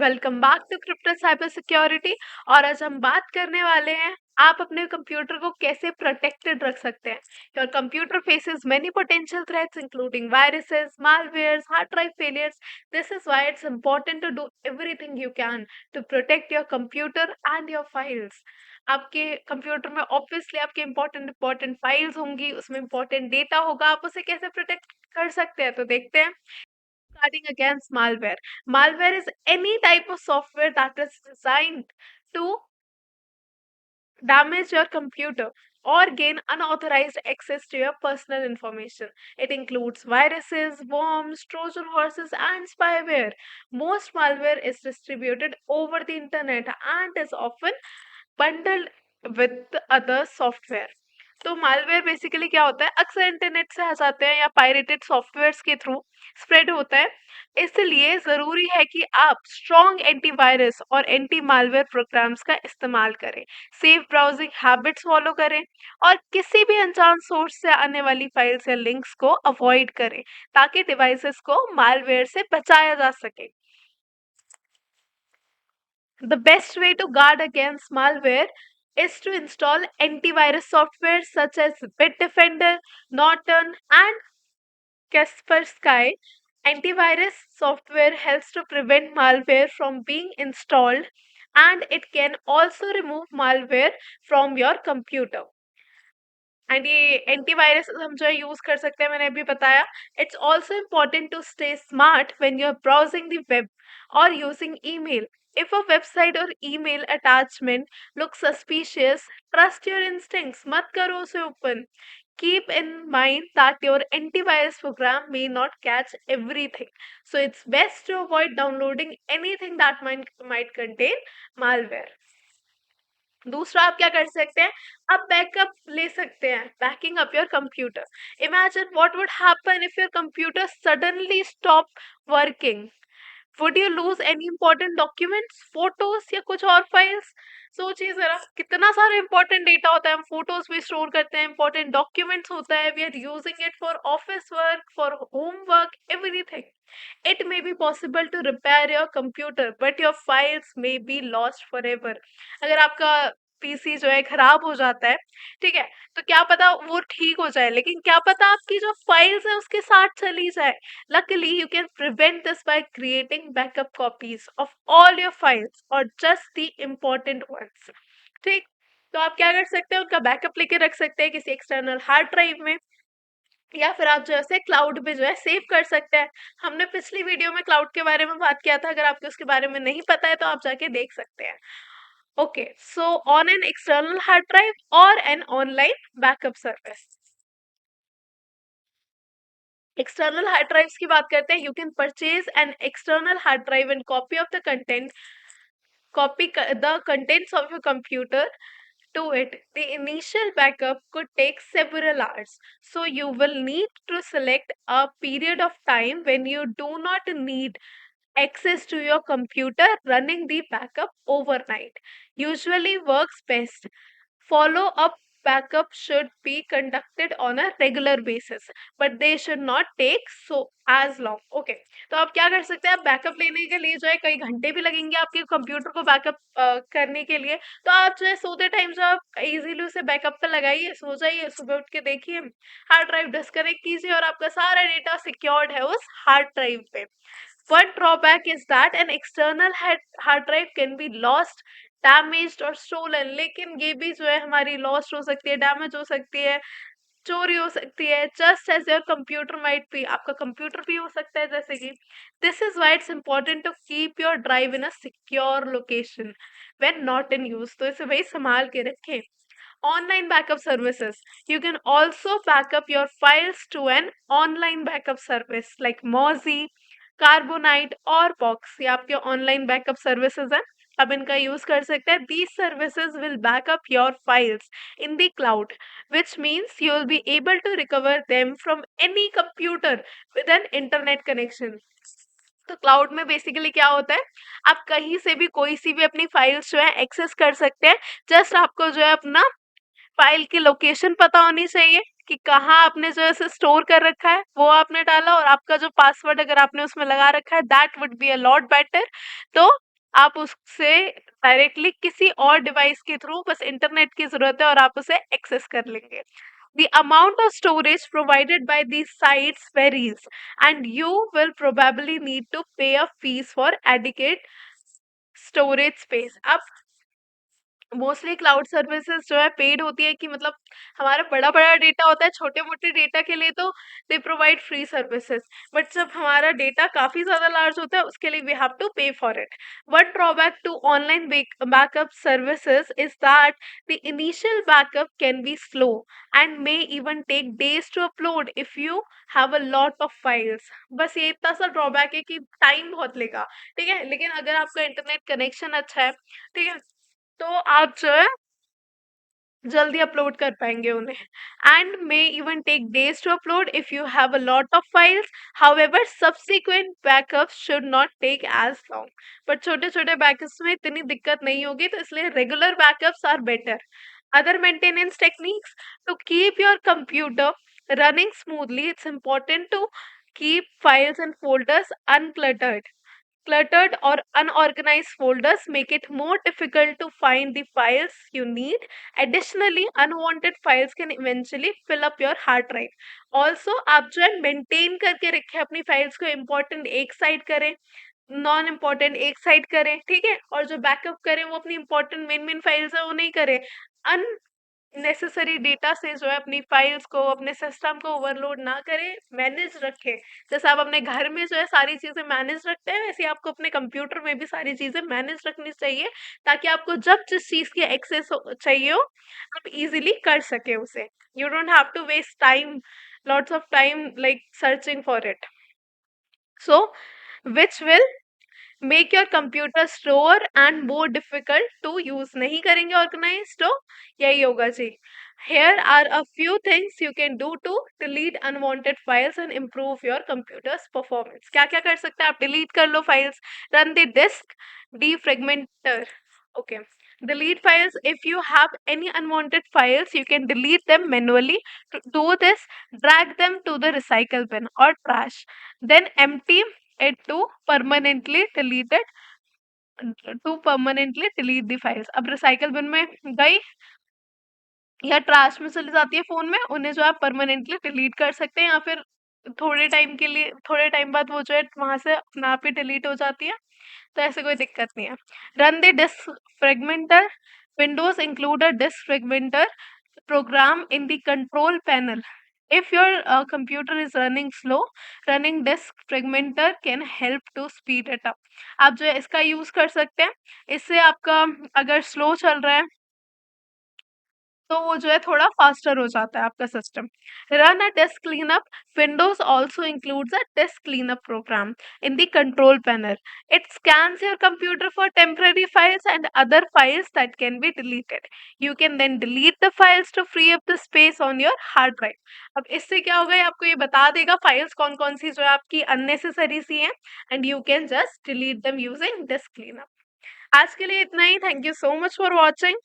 Welcome back to crypto cyber security. और आज हम बात करने वाले हैं आप अपने कंप्यूटर को कैसे प्रोटेक्टेड रख सकते हैं। Your computer faces many potential threats including viruses, malwares, hard drive failures. This is why it's important to do everything you can to protect your computer and your files. आपके computer में obviously आपके important files होंगी, उसमें important data होगा। आप उसे कैसे protect कर सकते हैं, तो देखते हैं। Guarding against malware. Malware is any type of software that is designed to damage your computer or gain unauthorized access to your personal information. It includes viruses, worms, Trojan horses, and spyware. Most malware is distributed over the internet and is often bundled with other software. तो malware basically क्या होता है, अक्सर internet से आ जाते हैं या pirated softwares के थ्रू स्प्रेड होता है। इसलिए जरूरी है कि आप स्ट्रॉन्ग एंटीवायरस और एंटी मालवेयर प्रोग्राम्स का इस्तेमाल करें, सेफ ब्राउजिंग हैबिट्स फॉलो करें और किसी भी अनजान सोर्स से आने वाली फाइल्स या लिंक्स को अवॉइड करें ताकि डिवाइसेस को मालवेयर से बचाया जा सके। The best way to guard against malware is to install antivirus software such as Bitdefender, Norton, and Kaspersky. Antivirus software helps to prevent malware from being installed, and it can also remove malware from your computer. And ये antivirus हम जो है use कर सकते हैं, मैंने अभी बताया। It's also important to stay smart when you are browsing the web और using email. If a website or email attachment looks suspicious, trust your instincts. मत करो उसे open. Keep in mind that your antivirus program may not catch everything. So it's best to avoid downloading anything that might contain malware. दूसरा आप क्या कर सकते हैं, आप बैकअप ले सकते हैं, banking up your computer. Imagine what would happen if your computer suddenly stop working. Would you lose any important documents, photos या कुछ और फाइल्स? सोचिए जरा, कितना सारा इंपॉर्टेंट डेटा होता है, हम फोटोज भी स्टोर करते हैं, इंपॉर्टेंट डॉक्यूमेंट्स होता है, we are using it for office work, for home work, everything. It may be possible to repair your computer, but your files may be lost forever. अगर आपका पीसी जो है खराब हो जाता है, ठीक है, तो क्या पता वो ठीक हो जाए, लेकिन क्या पता आपकी जो फाइल्स है उसके साथ चली जाए। Luckily, you can prevent this by creating backup copies of all your files or just the important ones. ठीक, तो आप क्या कर सकते हैं, उनका बैकअप लेके रख सकते हैं किसी एक्सटर्नल हार्ड ड्राइव में, या फिर आप जो है क्लाउड पे जो है सेव कर सकते हैं। हमने पिछली वीडियो में क्लाउड के बारे में बात किया था, अगर आपको उसके बारे में नहीं पता है तो आप जाके देख सकते हैं। Okay, so on an external hard drive और an online backup service. External hard drives की बात करते हैं। You can purchase an external hard drive and copy of the content, copy the contents of your computer to it. The initial backup could take several hours, so you will need to select a period of time when you do not need access to your computer. Running the backup overnight usually works best. Follow up backup should be conducted on a regular basis, but they should not take so as long. Okay, तो आप क्या कर सकते हैं, आप backup लेने के लिए जो है कई घंटे भी लगेंगे आपके कंप्यूटर को बैकअप करने के लिए, तो आप जो है सोते टाइम जो आप इजीली उसे बैकअप पे लगाइए, सो जाइए, सुबह उठ के देखिए, हार्ड ड्राइव डिस्कनेक्ट कीजिए और आपका सारा डेटा सिक्योर्ड है उस हार्ड ड्राइव पे। One drawback is that an external hard drive can be lost, damaged और stolen. लेकिन ये भी जो है हमारी lost हो सकती है, damage हो सकती है, चोरी हो सकती है। Just as your computer might be, आपका कंप्यूटर भी हो सकता है जैसे कि। This is why it's important to keep your drive in a secure location when not in use. तो इसे भाई संभाल के रखें। Online backup services. You can also backup your files to an online backup service like Mozy, carbonite और box, ये आपके online backup services हैं, अब इनका यूज कर सकते हैं। These services will backup your files in the cloud, which means you will be able to recover them from any computer with an internet connection. तो क्लाउड में बेसिकली क्या होता है, आप कहीं से भी कोई सी भी अपनी फाइल्स जो है एक्सेस कर सकते हैं। जस्ट आपको जो है अपना फाइल की लोकेशन पता होनी चाहिए कि कहाँ आपने जो है स्टोर कर रखा है, वो आपने डाला, और आपका जो पासवर्ड अगर आपने उसमें लगा रखा है that would be a lot better. तो आप उससे डायरेक्टली किसी और डिवाइस के थ्रू बस इंटरनेट की जरूरत है और आप उसे एक्सेस कर लेंगे. The amount of storage provided by these sites varies, and you will probably need to pay a fees for adequate storage space. अब मोस्टली क्लाउड सर्विसेज जो है पेड होती है कि मतलब हमारा बड़ा बड़ा डेटा होता है, छोटे मोटे डेटा के लिए तो they provide free services, but जब हमारा डेटा काफी ज्यादा लार्ज होता है उसके लिए we have to pay for it. One drawback to online backup services is that the initial backup can be slow and may even take days to upload if you have a lot of files. बस ये इतना सा drawback है कि time बहुत लेगा, ठीक है, लेकिन अगर आपका इंटरनेट कनेक्शन अच्छा है, ठीक है, तो आप जो है जल्दी अपलोड कर पाएंगे उन्हें. And may even take days to upload if you have a lot of files. However subsequent backups should not take as long. But छोटे छोटे बैकअप्स में इतनी दिक्कत नहीं होगी, तो इसलिए regular backups are better. Other maintenance techniques to keep your computer running smoothly, it's important to keep files and folders uncluttered. Cluttered or unorganized folders make it more difficult to find the files you need. Additionally, unwanted files can eventually fill up your hard drive. Also, आप जो है maintain करके रखें अपनी files को, important एक side करें, non important एक साइड करें, ठीक है, और जो बैकअप करें वो अपनी इम्पोर्टेंट मेन मेन फाइल्स है वो नहीं करें. नेसेसरी डेटा से जो है अपनी फाइल्स को, अपने सिस्टम को ओवरलोड ना करें, मैनेज रखें. जैसे आप अपने घर में जो है सारी चीजें मैनेज रखते हैं, वैसे आपको अपने कंप्यूटर में भी सारी चीजें मैनेज रखनी चाहिए, ताकि आपको जब जिस चीज की एक्सेस चाहिए हो आप इजीली कर सके उसे. You don't have to waste time, lots of time like searching for it. So which will make your computer slower and more difficult to use. नहीं करेंगे ऑर्गेनाइज तो यही होगा जी. Here are a few things you can do to delete unwanted files and improve your computer's performance. क्या क्या कर सकते हैं आप? डिलीट कर लो files. Run the disk defragmenter. Okay. Delete files. If you have any unwanted files, you can delete them manually. To do this, drag them to the recycle bin or trash. Then empty it to permanently delete the files. अब recycle bin में गई या trash में चली जाती है phone में, उन्हें जो आप परमानेंटली डिलीट कर सकते हैं, या फिर थोड़े टाइम के लिए, थोड़े टाइम बाद वो जो है वहां से अपने आप ही डिलीट हो जाती है, तो ऐसे कोई दिक्कत नहीं है. Run the disk fragmenter. Windows include a disk fragmenter program in the control panel. If your computer is running slow, running disk fragmenter can help to speed it up. आप जो है इसका यूज कर सकते हैं. इससे आपका अगर स्लो चल रहा है तो वो जो है थोड़ा फास्टर हो जाता है आपका system. Run a disk cleanup. Windows also includes a disk cleanup program in the control panel. It scans your computer for temporary files and other files that can be deleted. You can then delete the files to free up the space on your hard drive. अब इससे क्या होगा, ये आपको ये बता देगा files कौन कौन सी जो है आपकी अननेसेसरी सी हैं, and you can just delete them using disk cleanup. आज के लिए इतना ही. Thank you so much for watching.